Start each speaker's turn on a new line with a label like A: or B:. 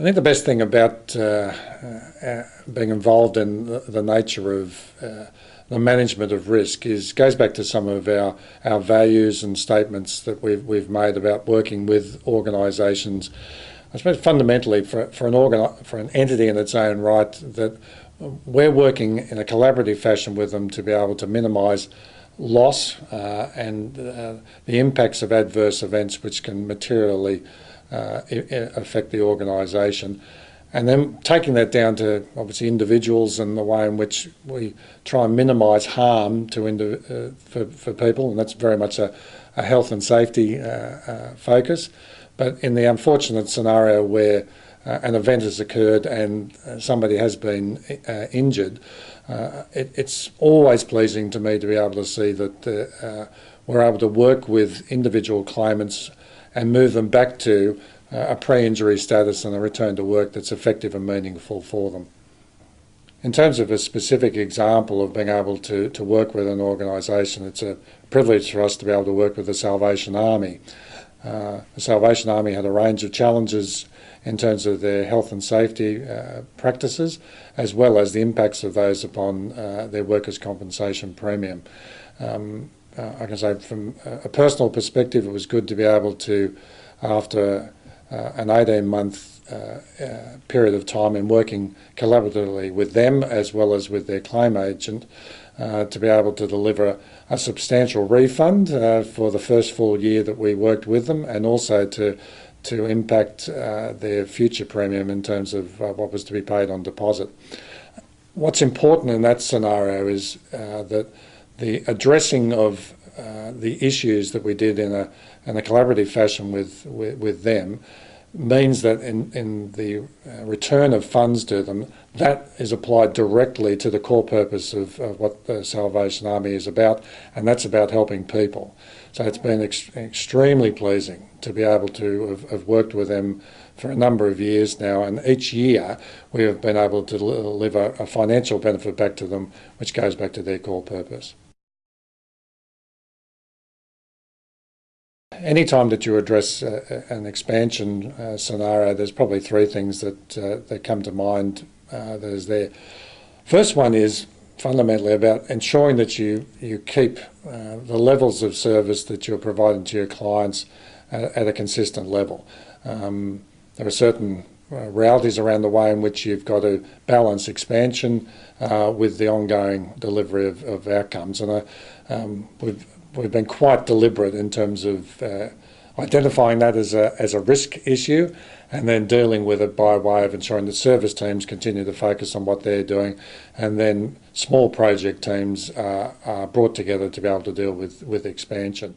A: I think the best thing about being involved in the nature of the management of risk goes back to some of our values and statements that we've made about working with organisations. I suppose fundamentally for an entity in its own right, that we're working in a collaborative fashion with them to be able to minimise loss and the impacts of adverse events which can materially affect the organisation, and then taking that down to obviously individuals and the way in which we try and minimise harm to for people, and that's very much a health and safety focus. But in the unfortunate scenario where an event has occurred and somebody has been injured, it's always pleasing to me to be able to see that we're able to work with individual claimants and move them back to a pre-injury status and a return to work that's effective and meaningful for them. In terms of a specific example of being able to work with an organisation, it's a privilege for us to be able to work with the Salvation Army. The Salvation Army had a range of challenges in terms of their health and safety practices, as well as the impacts of those upon their workers' compensation premium. I can say from a personal perspective, it was good to be able to, after an 18-month period of time in working collaboratively with them as well as with their claim agent, to be able to deliver a substantial refund for the first full year that we worked with them, and also to impact their future premium in terms of what was to be paid on deposit. What's important in that scenario is that the addressing of the issues that we did in a collaborative fashion with them means that in the return of funds to them, that is applied directly to the core purpose of what the Salvation Army is about, and that's about helping people. So it's been extremely pleasing to be able to have worked with them for a number of years now, and each year we have been able to deliver a financial benefit back to them, which goes back to their core purpose. Any time that you address an expansion scenario, there's probably three things that come to mind that is there. First one is fundamentally about ensuring that you keep the levels of service that you're providing to your clients at a consistent level. There are certain realities around the way in which you've got to balance expansion with the ongoing delivery of outcomes, and we've been quite deliberate in terms of identifying that as a risk issue, and then dealing with it by way of ensuring that service teams continue to focus on what they're doing, and then small project teams are brought together to be able to deal with expansion.